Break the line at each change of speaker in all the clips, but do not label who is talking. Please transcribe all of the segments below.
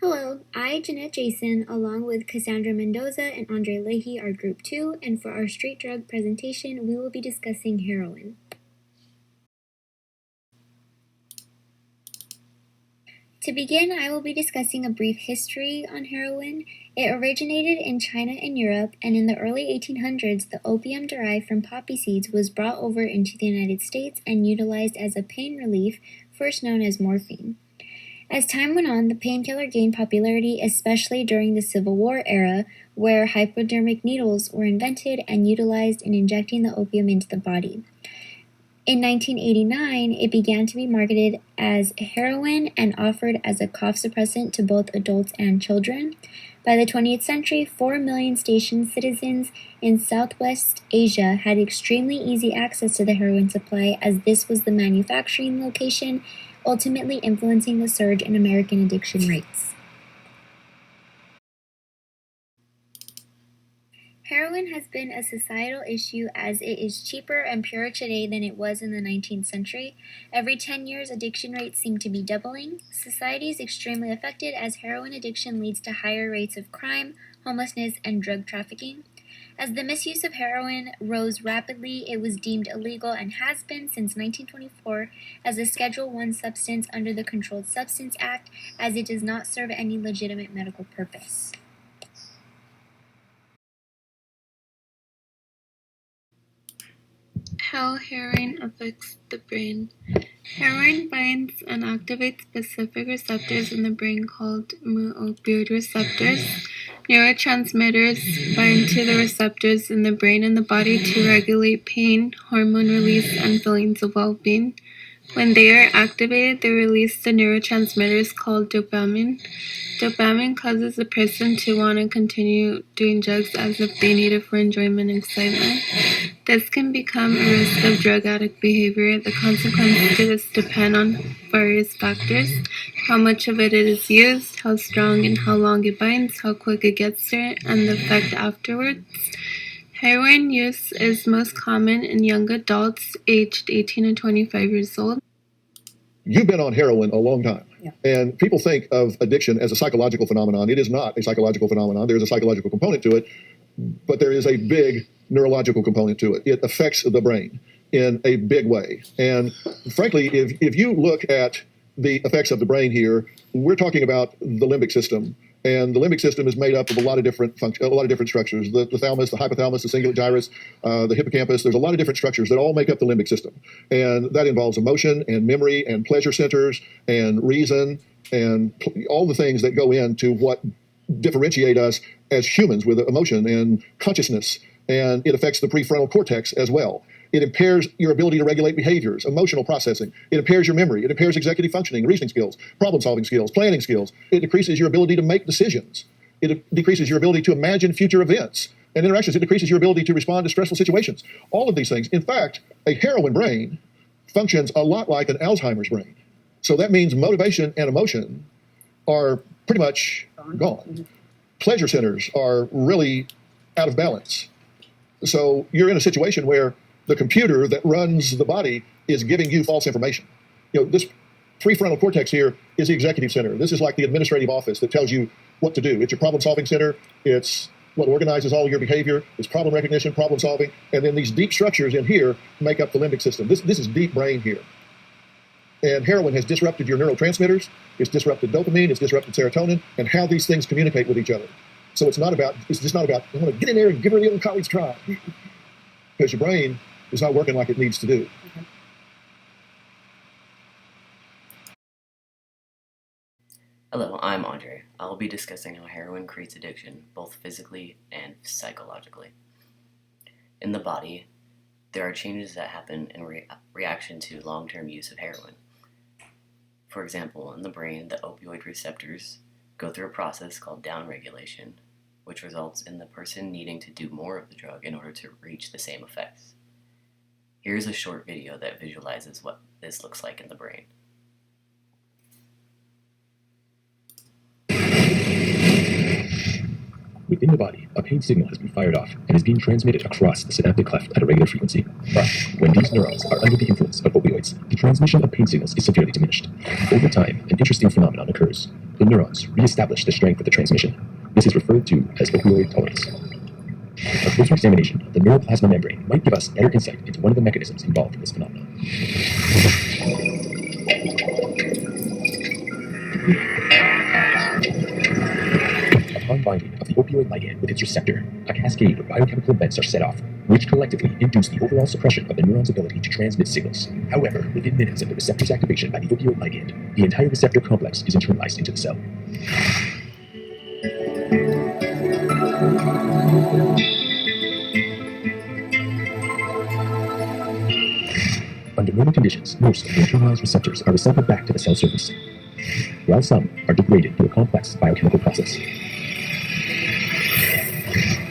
Hello, I, Jeanette Jason, along with Cassandra Mendoza and Andre Leahy are Group 2, and for our street drug presentation, we will be discussing heroin. To begin, I will be discussing a brief history on heroin. It originated in China and Europe, and in the early 1800s, the opium derived from poppy seeds was brought over into the United States and utilized as a pain relief, first known as morphine. As time went on, the painkiller gained popularity, especially during the Civil War era, where hypodermic needles were invented and utilized in injecting the opium into the body. In 1989, it began to be marketed as heroin and offered as a cough suppressant to both adults and children. By the 20th century, 4 million station citizens in Southwest Asia had extremely easy access to the heroin supply, as this was the manufacturing location, ultimately influencing the surge in American addiction rates. Heroin has been a societal issue as it is cheaper and purer today than it was in the 19th century. Every 10 years, addiction rates seem to be doubling. Society is extremely affected as heroin addiction leads to higher rates of crime, homelessness, and drug trafficking. As the misuse of heroin rose rapidly, it was deemed illegal and has been since 1924 as a Schedule I substance under the Controlled Substance Act, as it does not serve any legitimate medical purpose.
How heroin affects the brain. Heroin binds and activates specific receptors in the brain called mu-opioid receptors. Neurotransmitters bind to the receptors in the brain and the body to regulate pain, hormone release, and feelings of well-being. When they are activated, they release the neurotransmitters called dopamine. Dopamine causes a person to want to continue doing drugs as if they need it for enjoyment and excitement. This can become a risk of drug addict behavior. The consequences to this depend on various factors: how much of it is used, how strong and how long it binds, how quick it gets there, and the effect afterwards. Heroin use is most common in young adults aged 18 and 25 years old.
You've been on heroin a long time.
Yeah.
And people think of addiction as a psychological phenomenon. It is not a psychological phenomenon. There is a psychological component to it, but there is a big neurological component to it. It affects the brain in a big way. And frankly, if you look at the effects of the brain here, we're talking about the limbic system. And the limbic system is made up of a lot of different structures. The thalamus, the hypothalamus, the cingulate gyrus, the hippocampus. There's a lot of different structures that all make up the limbic system. And that involves emotion and memory and pleasure centers and reason and all the things that go into what differentiate us as humans with emotion and consciousness. And it affects the prefrontal cortex as well. It impairs your ability to regulate behaviors, emotional processing. It impairs your memory. It impairs executive functioning, reasoning skills, problem-solving skills, planning skills. It decreases your ability to make decisions. It decreases your ability to imagine future events and interactions. It decreases your ability to respond to stressful situations. All of these things. In fact, a heroin brain functions a lot like an Alzheimer's brain. So that means motivation and emotion are pretty much gone. Pleasure centers are really out of balance. So you're in a situation where the computer that runs the body is giving you false information. This prefrontal cortex here is the executive center. This is like the administrative office that tells you what to do. It's your problem-solving center. It's what organizes all your behavior. It's problem recognition, problem solving, and then these deep structures in here make up the limbic system. This is deep brain here. And heroin has disrupted your neurotransmitters. It's disrupted dopamine. It's disrupted serotonin, and how these things communicate with each other. So it's just not about, I want to get in there and give her the old college try. Because your brain is not working like it needs to do.
Okay.
Hello, I'm Andre. I'll be discussing how heroin creates addiction, both physically and psychologically. In the body, there are changes that happen in reaction to long-term use of heroin. For example, in the brain, the opioid receptors go through a process called downregulation, which results in the person needing to do more of the drug in order to reach the same effects. Here's a short video that visualizes what this looks like in the brain.
Within the body, a pain signal has been fired off and is being transmitted across the synaptic cleft at a regular frequency. But when these neurons are under the influence of opioids, the transmission of pain signals is severely diminished. Over time, an interesting phenomenon occurs. the neurons re-establish the strength of the transmission. This is referred to as opioid tolerance. A closer examination of the neuroplasma membrane might give us better insight into one of the mechanisms involved in this phenomenon. Upon binding of the opioid ligand with its receptor, a cascade of biochemical events are set off, which collectively induce the overall suppression of the neuron's ability to transmit signals. However, within minutes of the receptor's activation by the opioid ligand, the entire receptor complex is internalized into the cell. Under normal conditions, most of the internalized receptors are recycled back to the cell surface, while some are degraded through a complex biochemical process.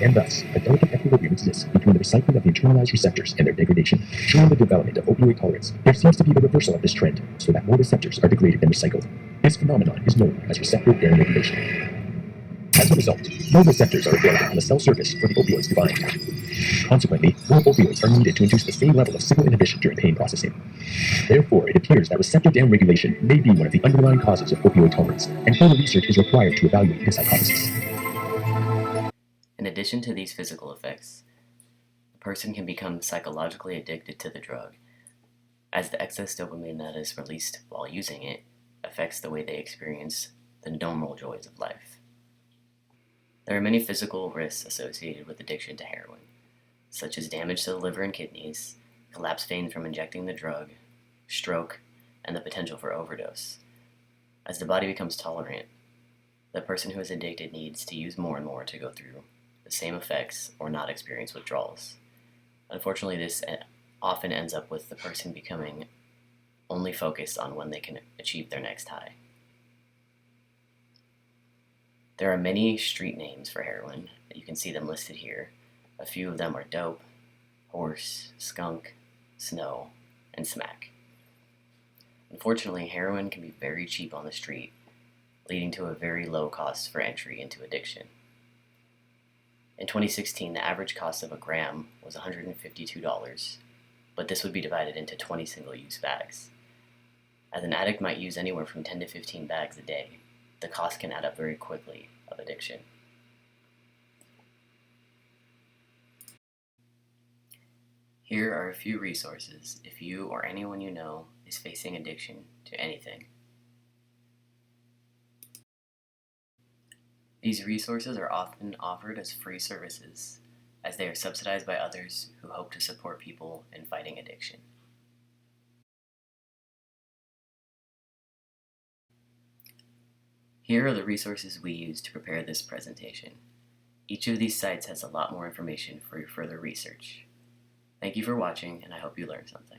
And thus, a delicate equilibrium exists between the recycling of the internalized receptors and their degradation. During the development of opioid tolerance, there seems to be a reversal of this trend, so that more receptors are degraded than recycled. This phenomenon is known as receptor downregulation. As a result, more receptors are available on the cell surface for the opioids to bind. Consequently, more opioids are needed to induce the same level of signal inhibition during pain processing. Therefore, it appears that receptor downregulation may be one of the underlying causes of opioid tolerance, and further research is required to evaluate this hypothesis.
In addition to these physical effects, a person can become psychologically addicted to the drug, as the excess dopamine that is released while using it affects the way they experience the normal joys of life. There are many physical risks associated with addiction to heroin, such as damage to the liver and kidneys, collapsed veins from injecting the drug, stroke, and the potential for overdose. As the body becomes tolerant, the person who is addicted needs to use more and more to go through the same effects or not experience withdrawals. Unfortunately, this often ends up with the person becoming only focused on when they can achieve their next high. There are many street names for heroin. You can see them listed here. A few of them are dope, horse, skunk, snow, and smack. Unfortunately, heroin can be very cheap on the street, leading to a very low cost for entry into addiction. In 2016, the average cost of a gram was $152, but this would be divided into 20 single-use bags. As an addict might use anywhere from 10 to 15 bags a day, the cost can add up very quickly of addiction. Here are a few resources if you or anyone you know is facing addiction to anything. These resources are often offered as free services, as they are subsidized by others who hope to support people in fighting addiction. Here are the resources we used to prepare this presentation. Each of these sites has a lot more information for your further research. Thank you for watching, and I hope you learned something.